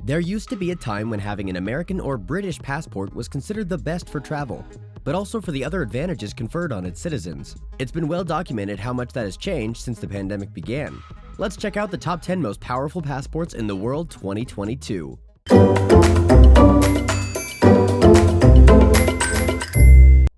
There used to be a time when having an American or British passport was considered the best for travel, but also for the other advantages conferred on its citizens. It's been well documented how much that has changed since the pandemic began. Let's check out the top 10 most powerful passports in the world 2022.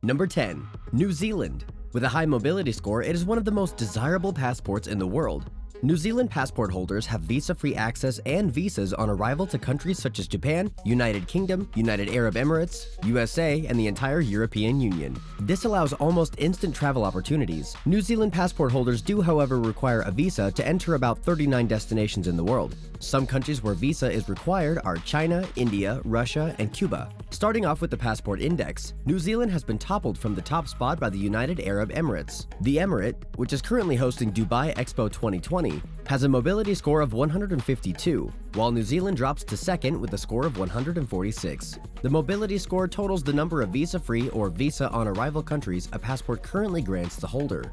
Number 10. New Zealand. With a high mobility score, it is one of the most desirable passports in the world. New Zealand passport holders have visa-free access and visas on arrival to countries such as Japan, United Kingdom, United Arab Emirates, USA, and the entire European Union. This allows almost instant travel opportunities. New Zealand passport holders do, however, require a visa to enter about 39 destinations in the world. Some countries where visa is required are China, India, Russia, and Cuba. Starting off with the Passport Index, New Zealand has been toppled from the top spot by the United Arab Emirates. The Emirate, which is currently hosting Dubai Expo 2020, has a mobility score of 152, while New Zealand drops to second with a score of 146. The mobility score totals the number of visa-free or visa-on-arrival countries a passport currently grants the holder.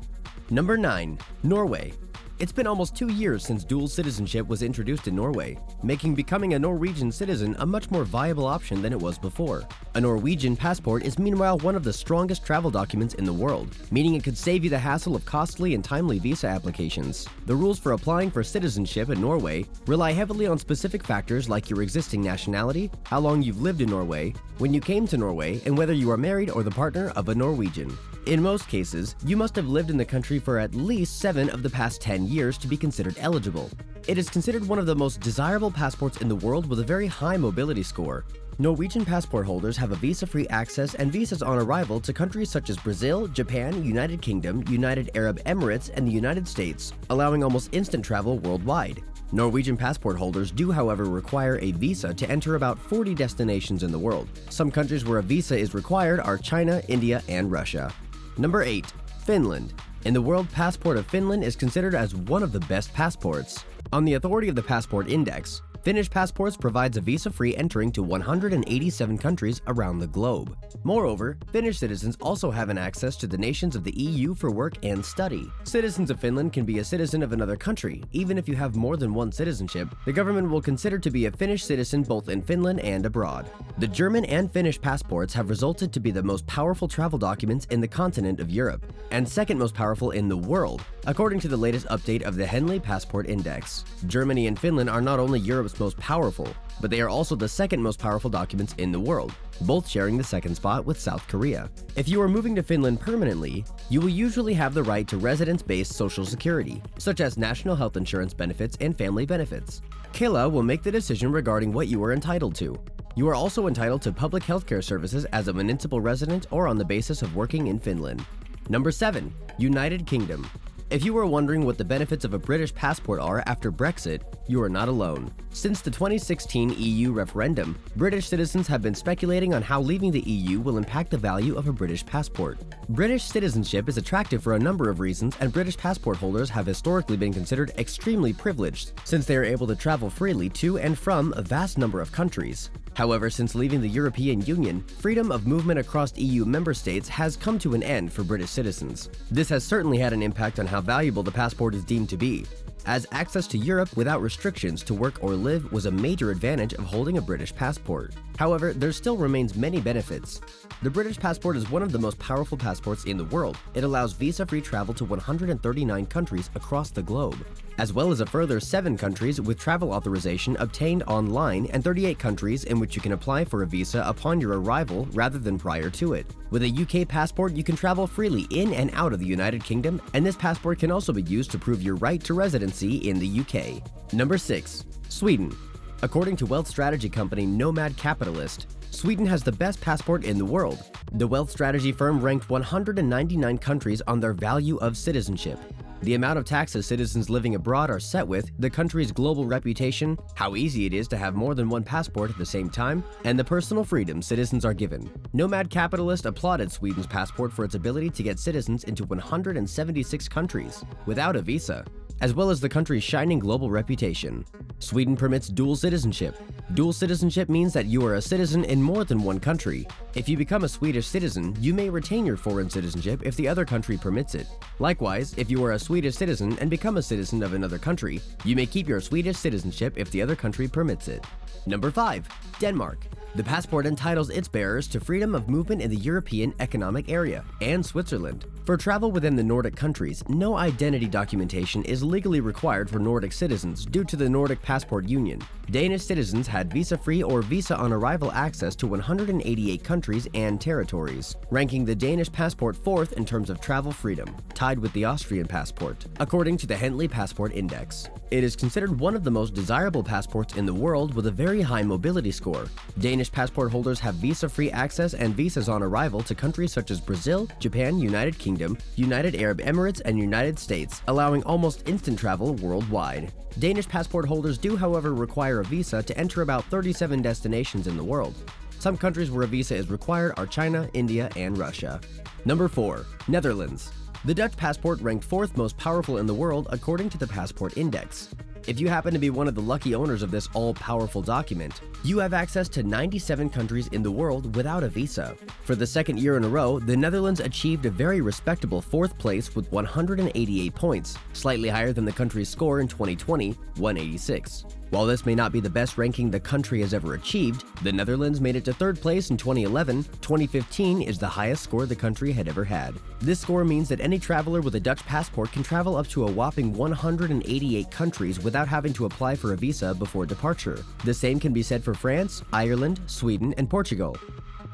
Number 9. Norway. It's been almost 2 years since dual citizenship was introduced in Norway, making becoming a Norwegian citizen a much more viable option than it was before. A Norwegian passport is meanwhile one of the strongest travel documents in the world, meaning it could save you the hassle of costly and timely visa applications. The rules for applying for citizenship in Norway rely heavily on specific factors like your existing nationality, how long you've lived in Norway, when you came to Norway, and whether you are married or the partner of a Norwegian. In most cases, you must have lived in the country for at least 7 of the past 10 years to be considered eligible. It is considered one of the most desirable passports in the world with a very high mobility score. Norwegian passport holders have a visa-free access and visas on arrival to countries such as Brazil, Japan, United Kingdom, United Arab Emirates, and the United States, allowing almost instant travel worldwide. Norwegian passport holders do, however, require a visa to enter about 40 destinations in the world. Some countries where a visa is required are China, India, and Russia. Number 8. Finland. In the world, passport of Finland is considered as one of the best passports. On the authority of the Passport Index, Finnish passports provides a visa-free entering to 187 countries around the globe. Moreover, Finnish citizens also have an access to the nations of the EU for work and study. Citizens of Finland can be a citizen of another country, even if you have more than one citizenship. The government will consider to be a Finnish citizen both in Finland and abroad. The German and Finnish passports have resulted to be the most powerful travel documents in the continent of Europe, and second most powerful in the world, according to the latest update of the Henley Passport Index. Germany and Finland are not only Europe's most powerful, but they are also the second most powerful documents in the world, both sharing the second spot with South Korea. If you are moving to Finland permanently, you will usually have the right to residence-based social security, such as national health insurance benefits and family benefits. Kela will make the decision regarding what you are entitled to. You are also entitled to public healthcare services as a municipal resident or on the basis of working in Finland. Number 7. United Kingdom. If you are wondering what the benefits of a British passport are after Brexit, you are not alone. Since the 2016 EU referendum, British citizens have been speculating on how leaving the EU will impact the value of a British passport. British citizenship is attractive for a number of reasons, and British passport holders have historically been considered extremely privileged, since they are able to travel freely to and from a vast number of countries. However, since leaving the European Union, freedom of movement across EU member states has come to an end for British citizens. This has certainly had an impact on how valuable the passport is deemed to be, as access to Europe without restrictions to work or live was a major advantage of holding a British passport. However, there still remains many benefits. The British passport is one of the most powerful passports in the world. It allows visa-free travel to 139 countries across the globe, as well as a further 7 countries with travel authorization obtained online and 38 countries in which you can apply for a visa upon your arrival rather than prior to it. With a UK passport, you can travel freely in and out of the United Kingdom, and this passport can also be used to prove your right to residency in the UK. Number 6. Sweden. According to wealth strategy company Nomad Capitalist, Sweden has the best passport in the world. The wealth strategy firm ranked 199 countries on their value of citizenship. The amount of taxes citizens living abroad are set with, the country's global reputation, how easy it is to have more than one passport at the same time, and the personal freedom citizens are given. Nomad Capitalist applauded Sweden's passport for its ability to get citizens into 176 countries without a visa. as well as the country's shining global reputation. Sweden permits dual citizenship. Dual citizenship means that you are a citizen in more than one country. If you become a Swedish citizen, you may retain your foreign citizenship if the other country permits it. Likewise, if you are a Swedish citizen and become a citizen of another country, you may keep your Swedish citizenship if the other country permits it. Number 5. Denmark. The passport entitles its bearers to freedom of movement in the European Economic Area and Switzerland. For travel within the Nordic countries, no identity documentation is legally required for Nordic citizens due to the Nordic Passport Union. Danish citizens had visa-free or visa-on-arrival access to 188 countries and territories, ranking the Danish passport fourth in terms of travel freedom, tied with the Austrian passport, according to the Henley Passport Index. It is considered one of the most desirable passports in the world with a very high mobility score. Danish passport holders have visa-free access and visas on arrival to countries such as Brazil, Japan, United Kingdom, United Arab Emirates, and United States, allowing almost instant travel worldwide. Danish passport holders do, however, require a visa to enter about 37 destinations in the world. Some countries where a visa is required are China, India, and Russia. Number 4. Netherlands. The Dutch passport ranked fourth most powerful in the world according to the Passport Index. If you happen to be one of the lucky owners of this all-powerful document, you have access to 97 countries in the world without a visa. For the second year in a row, the Netherlands achieved a very respectable fourth place with 188 points, slightly higher than the country's score in 2020, 186. While this may not be the best ranking the country has ever achieved, the Netherlands made it to third place in 2011. 2015 is the highest score the country had ever had. This score means that any traveler with a Dutch passport can travel up to a whopping 188 countries without having to apply for a visa before departure. The same can be said for France, Ireland, Sweden, and Portugal.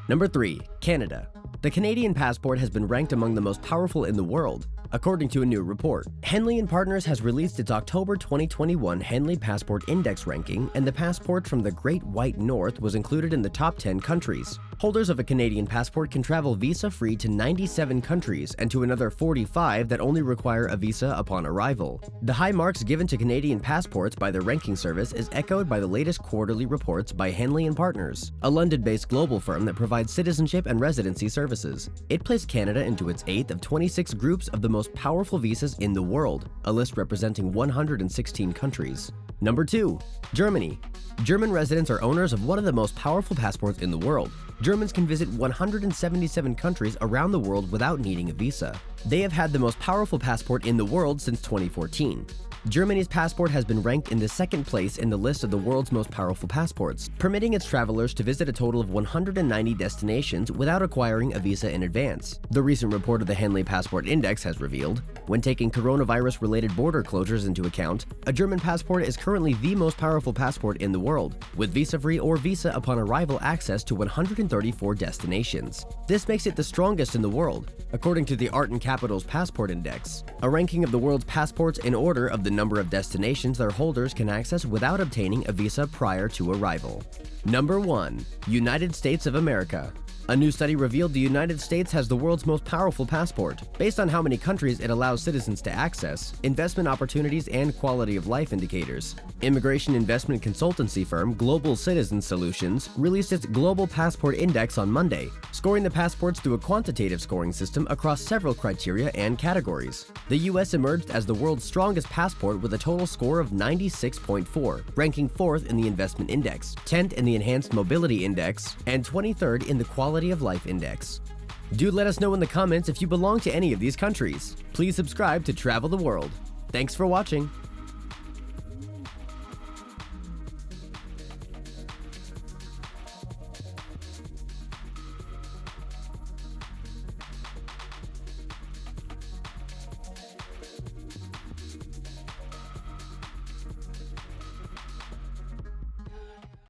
Number 3. Canada. The Canadian passport has been ranked among the most powerful in the world, according to a new report. Henley & Partners has released its October 2021 Henley Passport Index ranking, and the passport from the Great White North was included in the top 10 countries. Holders of a Canadian passport can travel visa-free to 97 countries and to another 45 that only require a visa upon arrival. The high marks given to Canadian passports by the ranking service is echoed by the latest quarterly reports by Henley & Partners, a London-based global firm that provides citizenship and residency services. It placed Canada into its 8th of 26 groups of the most powerful visas in the world, a list representing 116 countries. Number 2. Germany. German residents are owners of one of the most powerful passports in the world. Germans can visit 177 countries around the world without needing a visa. They have had the most powerful passport in the world since 2014. Germany's passport has been ranked in the second place in the list of the world's most powerful passports, permitting its travelers to visit a total of 190 destinations without acquiring a visa in advance. The recent report of the Henley Passport Index has revealed, when taking coronavirus-related border closures into account, a German passport is currently the most powerful passport in the world, with visa-free or visa upon arrival access to 134 destinations. This makes it the strongest in the world, according to the Art and Capital's Passport Index, a ranking of the world's passports in order of the number of destinations their holders can access without obtaining a visa prior to arrival. Number 1. United States of America. A new study revealed the United States has the world's most powerful passport. Based on how many countries it allows citizens to access, investment opportunities, and quality of life indicators, immigration investment consultancy firm Global Citizen Solutions released its Global Passport Index on Monday, scoring the passports through a quantitative scoring system across several criteria and categories. The U.S. emerged as the world's strongest passport with a total score of 96.4, ranking 4th in the Investment Index, 10th in the Enhanced Mobility Index, and 23rd in the Quality of Life Index. Do let us know in the comments if you belong to any of these countries. Please subscribe to Travel the World. Thanks for watching.